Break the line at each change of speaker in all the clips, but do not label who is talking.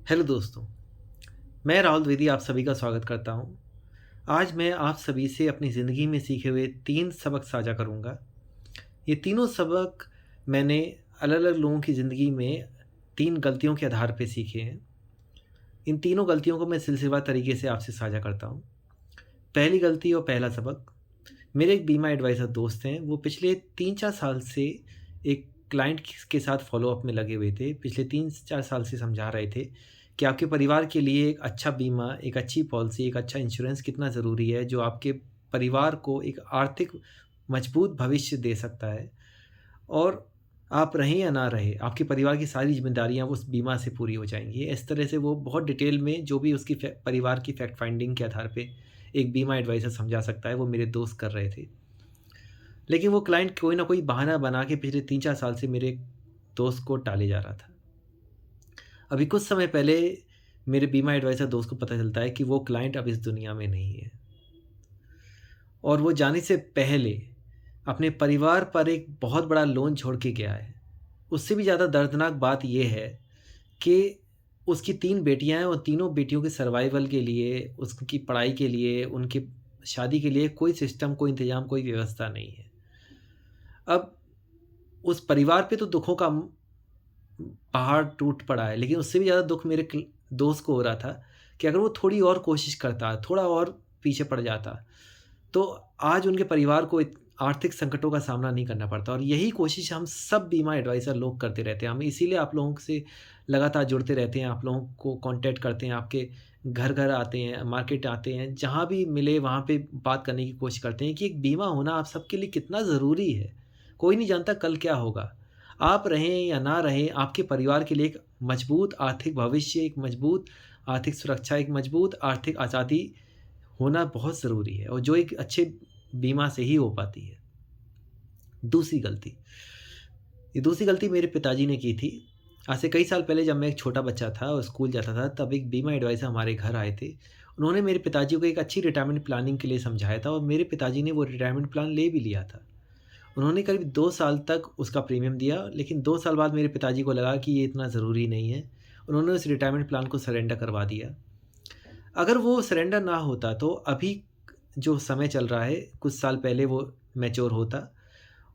Hello दोस्तों, मैं राहुल द्विवेदी आप सभी का स्वागत करता हूँ। आज मैं आप सभी से अपनी ज़िंदगी में सीखे हुए 3 सबक साझा करूँगा। ये तीनों सबक मैंने अलग-अलग लोगों की ज़िंदगी में 3 गलतियों के आधार पे सीखे हैं। इन तीनों गलतियों को मैं सिलसिलेवार तरीके से आपसे साझा करता हूँ। पहली गलती और पहला सबक, मेरे एक बीमा एडवाइज़र दोस्त हैं, वो पिछले 3-4 साल से एक क्लाइंट के साथ फ़ॉलो-अप में लगे हुए थे। पिछले 3-4 साल से समझा रहे थे कि आपके परिवार के लिए एक अच्छा बीमा, एक अच्छी पॉलिसी, एक अच्छा इंश्योरेंस कितना ज़रूरी है, जो आपके परिवार को एक आर्थिक मजबूत भविष्य दे सकता है। और आप रहें या ना रहें, आपके परिवार की सारी ज़िम्मेदारियाँ उस बीमा से पूरी हो जाएँगी। इस तरह से वो बहुत डिटेल में जो भी उसकी परिवार की फैक्ट फाइंडिंग के आधार पे एक बीमा एडवाइज़र समझा सकता है, वो मेरे दोस्त कर रहे थे। लेकिन वो क्लाइंट कोई ना कोई बहाना बना के पिछले 3-4 साल से मेरे दोस्त को टाले जा रहा था। अभी कुछ समय पहले मेरे बीमा एडवाइज़र दोस्त को पता चलता है कि वो क्लाइंट अब इस दुनिया में नहीं है और वो जाने से पहले अपने परिवार पर एक बहुत बड़ा लोन छोड़ के गया है। उससे भी ज़्यादा दर्दनाक बात ये है कि उसकी 3 बेटियाँ हैं और तीनों बेटियों के सर्वाइवल के लिए, उसकी पढ़ाई के लिए, उनकी शादी के लिए कोई सिस्टम, कोई इंतज़ाम, कोई व्यवस्था नहीं है। अब उस परिवार पे तो दुखों का पहाड़ टूट पड़ा है, लेकिन उससे भी ज़्यादा दुःख मेरे दोस्त को हो रहा था कि अगर वो थोड़ी और कोशिश करता, थोड़ा और पीछे पड़ जाता, तो आज उनके परिवार को आर्थिक संकटों का सामना नहीं करना पड़ता। और यही कोशिश हम सब बीमा एडवाइज़र लोग करते रहते हैं। हम इसीलिए आप लोगों से लगातार जुड़ते रहते हैं, आप लोगों को कॉन्टैक्ट करते हैं, आपके घर-घर आते हैं, मार्केट आते हैं, जहाँ भी मिले वहाँ पे बात करने की कोशिश करते हैं कि एक बीमा होना आप सबके लिए कितना ज़रूरी है। कोई नहीं जानता कल क्या होगा। आप रहें या ना रहें, आपके परिवार के लिए एक मजबूत आर्थिक भविष्य, एक मजबूत आर्थिक सुरक्षा, एक मजबूत आर्थिक आज़ादी होना बहुत ज़रूरी है और जो एक अच्छे बीमा से ही हो पाती है। दूसरी गलती, ये दूसरी गलती मेरे पिताजी ने की थी। आज से कई साल पहले जब मैं एक छोटा बच्चा था और स्कूल जाता था, तब एक बीमा एडवाइज़र हमारे घर आए थे। उन्होंने मेरे पिताजी को एक अच्छी रिटायरमेंट प्लानिंग के लिए समझाया था और मेरे पिताजी ने वो रिटायरमेंट प्लान ले भी लिया था। उन्होंने करीब 2 साल तक उसका प्रीमियम दिया, लेकिन 2 साल बाद मेरे पिताजी को लगा कि ये इतना ज़रूरी नहीं है। उन्होंने उस रिटायरमेंट प्लान को सरेंडर करवा दिया। अगर वो सरेंडर ना होता तो अभी जो समय चल रहा है, कुछ साल पहले वो मैच्योर होता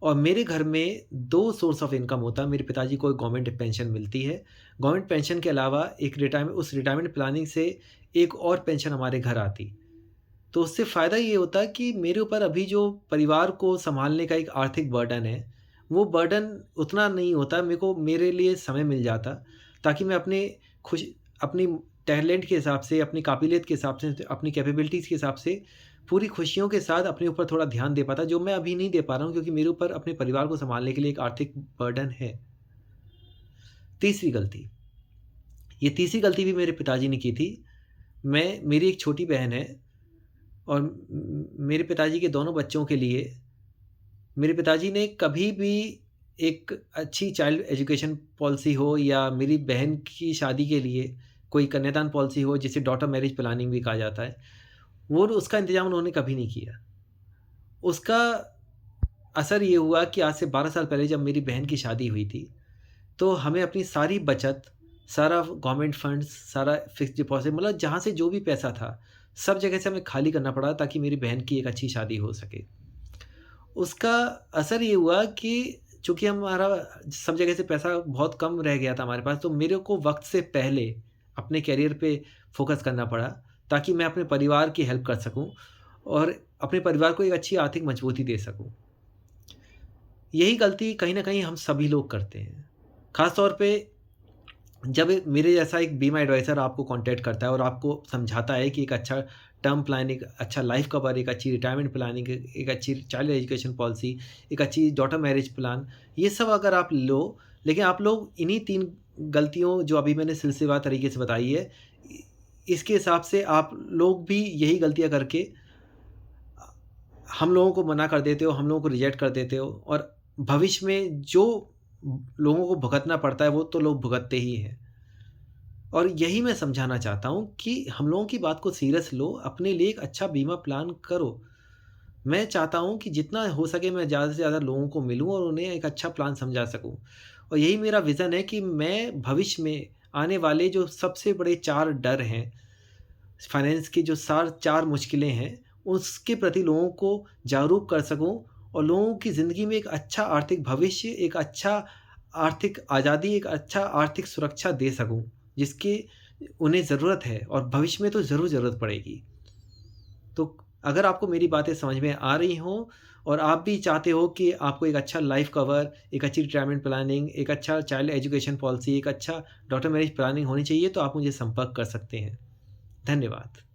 और मेरे घर में 2 सोर्स ऑफ इनकम होता। मेरे पिताजी को एक गवर्नमेंट पेंशन मिलती है। गवर्नमेंट पेंशन के अलावा एक रिटायरमेंट प्लानिंग से एक और पेंशन हमारे घर आती। तो उससे फ़ायदा ये होता है कि मेरे ऊपर अभी जो परिवार को सँभालने का एक आर्थिक बर्डन है, वो बर्डन उतना नहीं होता। मेरे को मेरे लिए समय मिल जाता, ताकि मैं अपनी टैलेंट के हिसाब से, अपनी काबिलियत के हिसाब से, अपनी कैपेबिलिटीज़ के हिसाब से पूरी खुशियों के साथ अपने ऊपर थोड़ा ध्यान दे पाता, जो मैं अभी नहीं दे पा रहा हूँ क्योंकि मेरे ऊपर अपने परिवार को सँभालने के लिए एक आर्थिक बर्डन है। तीसरी गलती, ये तीसरी गलती भी मेरे पिताजी ने की थी। मेरी एक छोटी बहन है और मेरे पिताजी के दोनों बच्चों के लिए मेरे पिताजी ने कभी भी एक अच्छी चाइल्ड एजुकेशन पॉलिसी हो या मेरी बहन की शादी के लिए कोई कन्यादान पॉलिसी हो, जिसे डॉटर मैरिज प्लानिंग भी कहा जाता है, वो उसका इंतज़ाम उन्होंने कभी नहीं किया। उसका असर ये हुआ कि आज से 12 साल पहले जब मेरी बहन की शादी हुई थी, तो हमें अपनी सारी बचत, सारा गवर्नमेंट फंड्स, सारा फ़िक्स्ड डिपॉज़िट, मतलब जहाँ से जो भी पैसा था, सब जगह से हमें खाली करना पड़ा ताकि मेरी बहन की एक अच्छी शादी हो सके। उसका असर ये हुआ कि चूँकि हमारा सब जगह से पैसा बहुत कम रह गया था हमारे पास, तो मेरे को वक़्त से पहले अपने करियर पे फ़ोकस करना पड़ा, ताकि मैं अपने परिवार की हेल्प कर सकूँ और अपने परिवार को एक अच्छी आर्थिक मजबूती दे सकूँ। यही गलती कहीं न कहीं हम सभी लोग करते हैं। ख़ास तौर पे जब मेरे जैसा एक बीमा एडवाइज़र आपको कॉन्टैक्ट करता है और आपको समझाता है कि एक अच्छा टर्म प्लान, एक अच्छा लाइफ़ कवर, एक अच्छी रिटायरमेंट प्लानिंग, एक अच्छी चाइल्ड एजुकेशन पॉलिसी, एक अच्छी डॉटर मैरिज प्लान, ये सब अगर आप लो, लेकिन आप लोग इन्हीं 3 गलतियों जो अभी मैंने सिलसिलेवार तरीके से बताई है, इ इसके हिसाब से आप लोग भी यही गलतियाँ करके हम लोगों को मना कर देते हो, हम लोगों को रिजेक्ट कर देते हो और भविष्य में जो लोगों को भुगतना पड़ता है, वो तो लोग भुगतते ही हैं। और यही मैं समझाना चाहता हूँ कि हम लोगों की बात को सीरियस लो, अपने लिए एक अच्छा बीमा प्लान करो। मैं चाहता हूँ कि जितना हो सके मैं ज़्यादा से ज़्यादा लोगों को मिलूँ और उन्हें एक अच्छा प्लान समझा सकूँ। और यही मेरा विज़न है कि मैं भविष्य में आने वाले जो सबसे बड़े 4 डर हैं, फाइनेंस की जो 4 मुश्किलें हैं, उसके प्रति लोगों को जागरूक कर सकूँ और लोगों की ज़िंदगी में एक अच्छा आर्थिक भविष्य, एक अच्छा आर्थिक आज़ादी, एक अच्छा आर्थिक सुरक्षा दे सकूँ, जिसकी उन्हें ज़रूरत है और भविष्य में तो ज़रूर ज़रूरत पड़ेगी। तो अगर आपको मेरी बातें समझ में आ रही हों और आप भी चाहते हो कि आपको एक अच्छा लाइफ़ कवर, एक अच्छी रिटायरमेंट प्लानिंग, एक अच्छा चाइल्ड एजुकेशन पॉलिसी, एक अच्छा डॉटर मैरिज प्लानिंग होनी चाहिए, तो आप मुझे संपर्क कर सकते हैं। धन्यवाद।